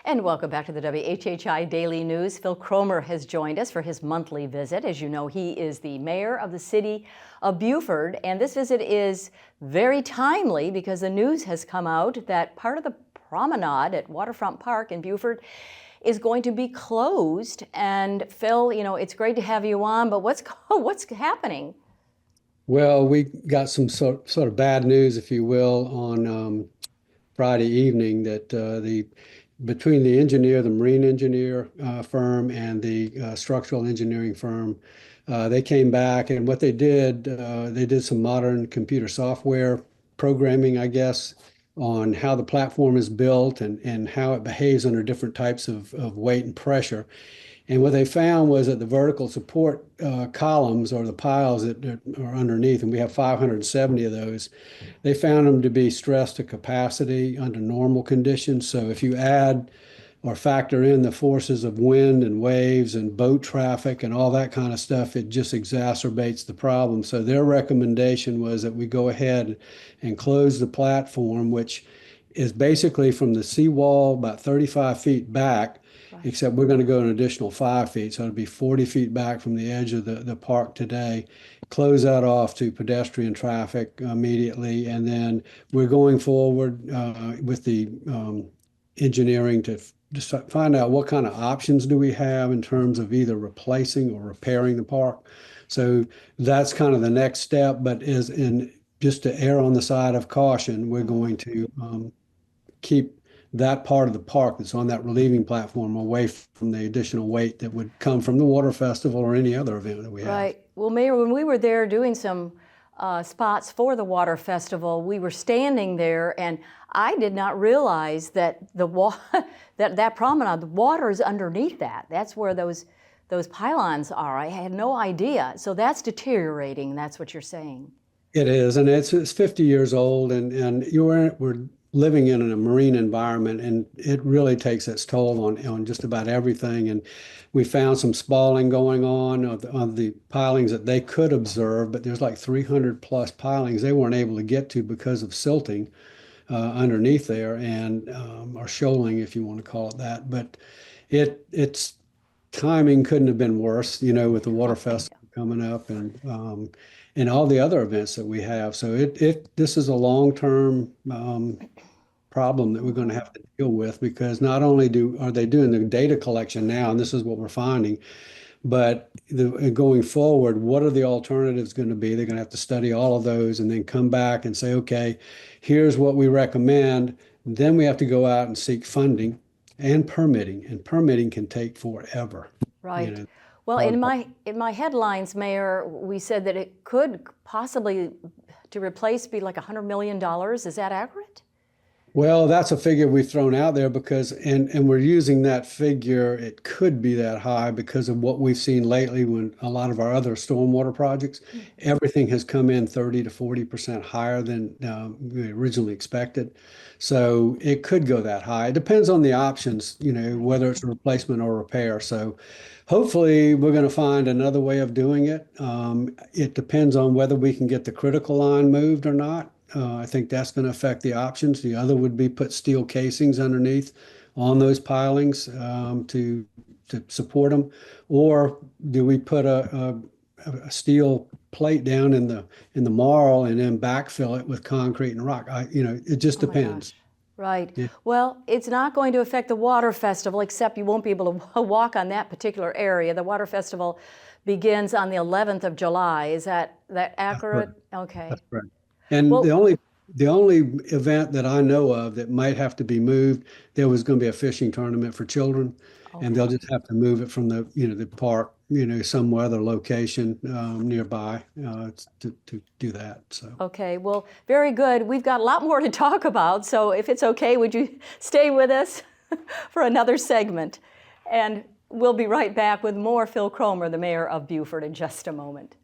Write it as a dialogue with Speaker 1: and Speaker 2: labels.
Speaker 1: And welcome back to the WHHI Daily News. Phil Cromer has joined us for his monthly visit. As you know, he is the mayor of the city of Beaufort, and this visit is very timely because the news has come out that part of the promenade at Waterfront Park in Beaufort is going to be closed. And Phil, you know, it's great to have you on, but what's happening?
Speaker 2: Well, we got some sort of bad news, if you will, on Friday evening that between the engineer, the marine engineer firm, and the structural engineering firm, they came back, and what they did some modern computer software programming, I guess, on how the platform is built and how it behaves under different types of weight and pressure. And what they found was that the vertical support columns, or the piles that are underneath, and we have 570 of those, they found them to be stressed to capacity under normal conditions. So if you add or factor in the forces of wind and waves and boat traffic and all that kind of stuff, it just exacerbates the problem. So their recommendation was that we go ahead and close the platform, which is basically from the seawall about 35 feet back, except we're going to go an additional 5 feet. So it'll be 40 feet back from the edge of the park today. Close that off to pedestrian traffic immediately. And then we're going forward with the engineering to just find out what kind of options do we have in terms of either replacing or repairing the park. So that's kind of the next step, but just to err on the side of caution, we're going to keep that part of the park that's on that relieving platform away from the additional weight that would come from the water festival or any other event that we have.
Speaker 1: Right. Well, Mayor, when we were there doing some spots for the water festival, we were standing there, and I did not realize that that promenade, the water is underneath that. That's where those pylons are. I had no idea. So that's deteriorating. That's what you're saying.
Speaker 2: It is, and it's 50 years old, and we're living in a marine environment, and it really takes its toll on just about everything. And we found some spalling going on the pilings that they could observe, but there's like 300 plus pilings they weren't able to get to because of silting underneath there, and or shoaling, if you want to call it that. But its timing couldn't have been worse, you know, with the water festival coming up and all the other events that we have. So this is a long-term problem that we're going to have to deal with, because not only are they doing the data collection now, and this is what we're finding, but going forward, what are the alternatives going to be? They're going to have to study all of those and then come back and say, okay, here's what we recommend. Then we have to go out and seek funding and permitting can take forever.
Speaker 1: Right.
Speaker 2: You know,
Speaker 1: well, in my headlines, Mayor, we said that it could possibly, to replace, be like $100 million. Is that accurate?
Speaker 2: Well, that's a figure we've thrown out there because, and we're using that figure, it could be that high because of what we've seen lately when a lot of our other stormwater projects, everything has come in 30 to 40% higher than we originally expected. So it could go that high. It depends on the options, you know, whether it's a replacement or repair. So hopefully we're going to find another way of doing it. It depends on whether we can get the critical line moved or not. I think that's going to affect the options. The other would be put steel casings underneath on those pilings to support them, or do we put a steel plate down in the marl and then backfill it with concrete and rock? It just depends.
Speaker 1: Right. Yeah. Well, it's not going to affect the water festival, except you won't be able to walk on that particular area. The water festival begins on the 11th of July. Is that accurate? Okay.
Speaker 2: That's correct. And the only event that I know of that might have to be moved, there was going to be a fishing tournament for children, and they'll just have to move it from the park, some other location nearby to do that. So.
Speaker 1: Okay, well, very good. We've got a lot more to talk about, so if it's okay, would you stay with us for another segment? And we'll be right back with more Phil Cromer, the mayor of Beaufort, in just a moment.